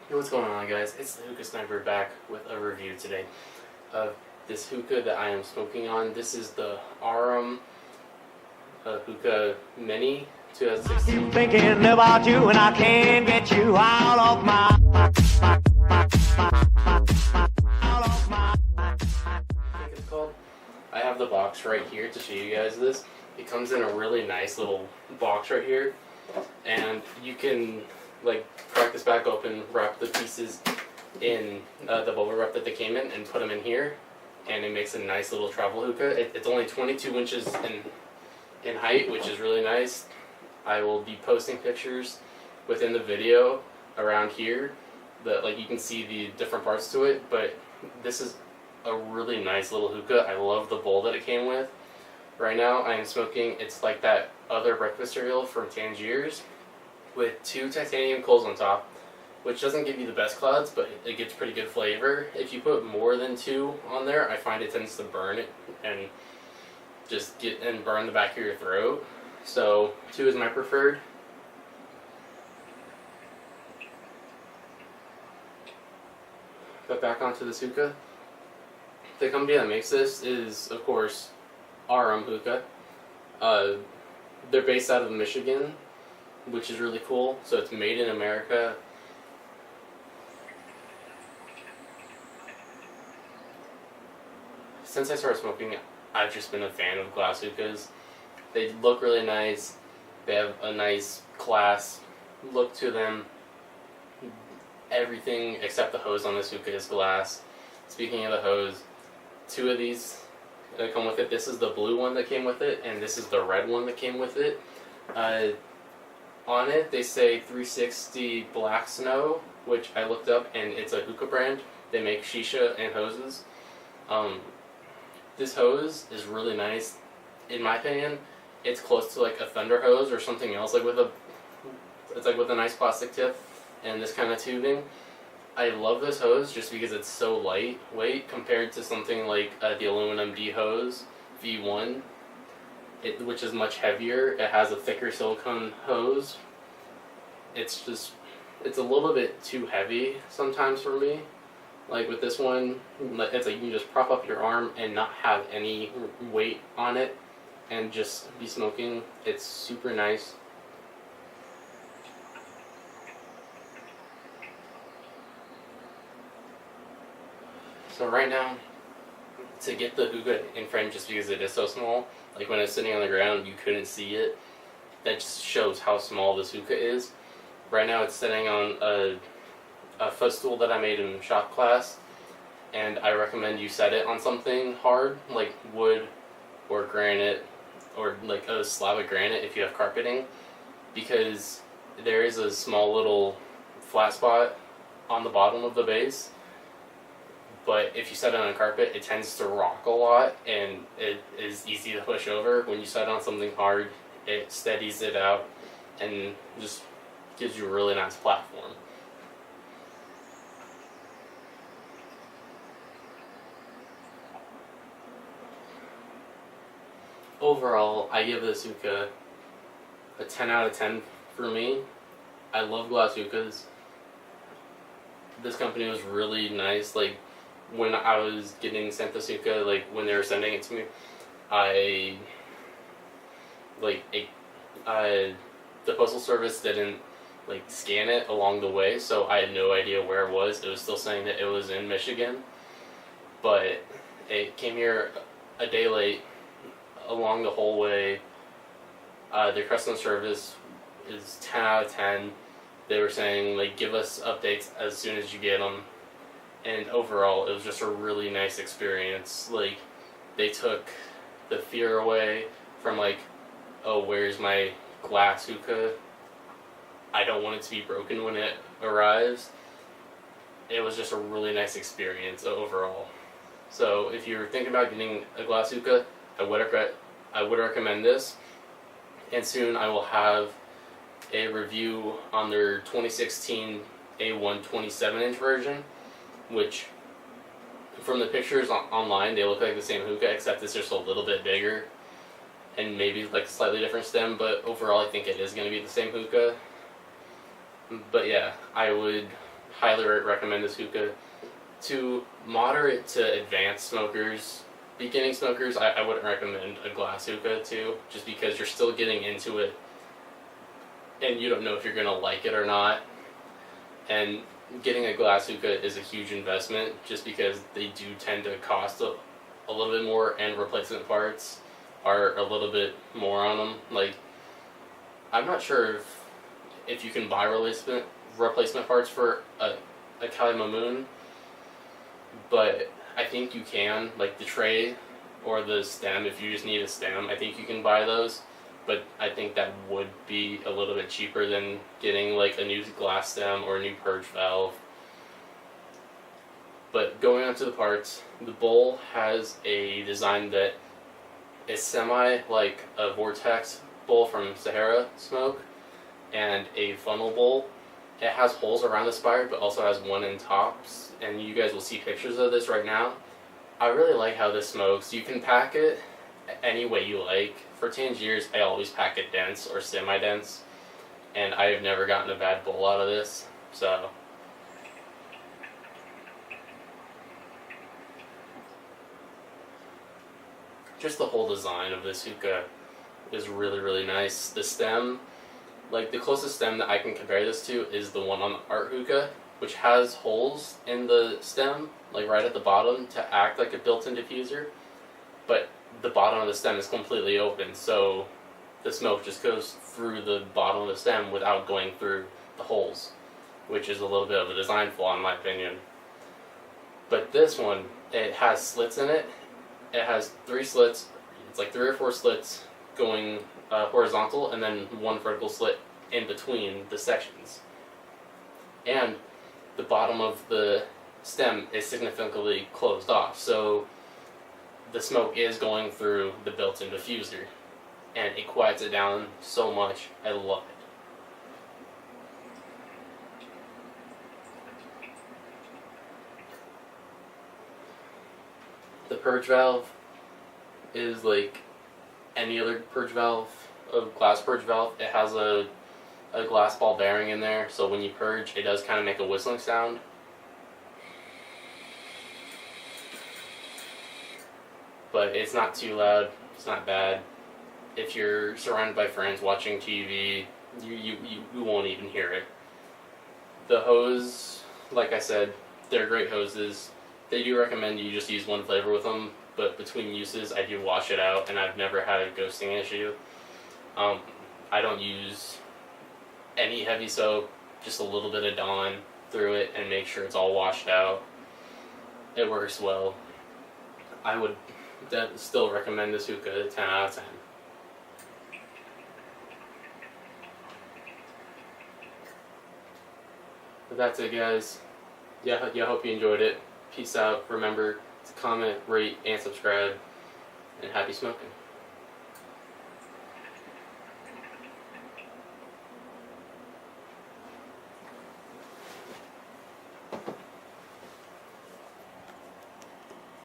Hey, what's going on, guys? It's the Hookah Sniper back with a review today of this hookah that I am smoking on. This is the Aurum Hookah Mini 2016. I'm thinking about you and I can't get you out of my I think it's called. I have the box right here to show you guys this. It comes in a really nice little box right here, and you can like crack this back open, wrap the pieces in the bubble wrap that they came in, and put them in here, and it makes a nice little travel hookah. It's only 22 inches in height, which is really nice. I will be posting pictures within the video around here that like you can see the different parts to it, but this is a really nice little hookah. I love the bowl that it came with. Right now I am smoking, it's like that other breakfast cereal from Tangiers with 2 titanium coals on top, which doesn't give you the best clouds, but it gives pretty good flavor. If you put more than 2 on there, I find it tends to burn it and just burn the back of your throat. So 2 is my preferred. But back onto this hookah. The company that makes this is, of course, Aurum Hookah. They're based out of Michigan, which is really cool. So it's made in America. Since I started smoking, I've just been a fan of glass hookahs. They look really nice. They have a nice class look to them. Everything except the hose on this hookah is glass. Speaking of the hose, 2 of these that come with it. This is the blue one that came with it, and this is the red one that came with it. On it, they say 360 Black Snow, which I looked up, and it's a hookah brand. They make shisha and hoses. This hose is really nice. In my opinion, it's close to like a Thunder hose or something else, it's like with a nice plastic tip and this kind of tubing. I love this hose just because it's so lightweight compared to something like the aluminum D hose V1, which is much heavier. It has a thicker silicone hose. It's a little bit too heavy sometimes for me. Like with this one, it's like you can just prop up your arm and not have any weight on it and just be smoking. It's super nice. So right now, to get the hookah in frame, just because it is so small, like when it's sitting on the ground, you couldn't see it. That just shows how small this hookah is. Right now it's sitting on a footstool that I made in shop class, and I recommend you set it on something hard, like wood or granite, or like a slab of granite if you have carpeting, because there is a small little flat spot on the bottom of the base. But if you set it on a carpet, it tends to rock a lot, and it is easy to push over. When you set it on something hard, it steadies it out and just gives you a really nice platform. Overall, I give this hookah a 10 out of 10 for me. I love glass hookahs. This company was really nice. Like, when I was getting sent this hookah, like when they were sending it to me, the postal service didn't like scan it along the way, so I had no idea where it was. It was still saying that it was in Michigan, but it came here a day late. Along the whole way, their customer service is 10 out of 10. They were saying like, give us updates as soon as you get them. And overall, it was just a really nice experience. Like, they took the fear away from like, oh, where's my glass hookah? I don't want it to be broken when it arrives. It was just a really nice experience overall. So if you're thinking about getting a glass hookah, I would recommend this. And soon I will have a review on their 2016 A1 27-inch version, which from the pictures online, they look like the same hookah, except it's just a little bit bigger and maybe like a slightly different stem, but overall I think it is going to be the same hookah. But yeah, I would highly recommend this hookah. To moderate to advanced smokers, beginning smokers, I wouldn't recommend a glass hookah to, just because you're still getting into it and you don't know if you're going to like it or not. And getting a glass hookah is a huge investment, just because they do tend to cost a little bit more, and replacement parts are a little bit more on them. Like, I'm not sure if you can buy replacement parts for a Kali Mamoon, but I think you can, like the tray or the stem. If you just need a stem, I think you can buy those, but I think that would be a little bit cheaper than getting like a new glass stem or a new purge valve. But going on to the parts, the bowl has a design that is semi like a vortex bowl from Sahara smoke and a funnel bowl. It has holes around the spire, but also has one in tops, and you guys will see pictures of this right now. I really like how this smokes. You can pack it any way you like. For Tangiers, I always pack it dense or semi-dense, and I have never gotten a bad bowl out of this. So just the whole design of this hookah is really, really nice. The stem, like the closest stem that I can compare this to is the one on the Art hookah, which has holes in the stem, like right at the bottom, to act like a built-in diffuser. But the bottom of the stem is completely open, so the smoke just goes through the bottom of the stem without going through the holes, which is a little bit of a design flaw in my opinion. But this one, it has slits in it. It has 3 slits. It's like 3 or 4 slits going horizontal, and then 1 vertical slit in between the sections. And the bottom of the stem is significantly closed off, so the smoke is going through the built-in diffuser, and it quiets it down so much. I love it. The purge valve is like any other purge valve, a glass purge valve. It has a glass ball bearing in there, so when you purge, it does kind of make a whistling sound. But it's not too loud, it's not bad. If you're surrounded by friends watching TV, you won't even hear it. The hose, like I said, they're great hoses. They do recommend you just use one flavor with them, but between uses, I do wash it out, and I've never had a ghosting issue. I don't use any heavy soap, just a little bit of Dawn through it and make sure it's all washed out. It works well. I would still recommend this hookah 10 out of 10. But that's it, guys. Yeah, I hope you enjoyed it. Peace out. Remember to comment, rate, and subscribe. And happy smoking.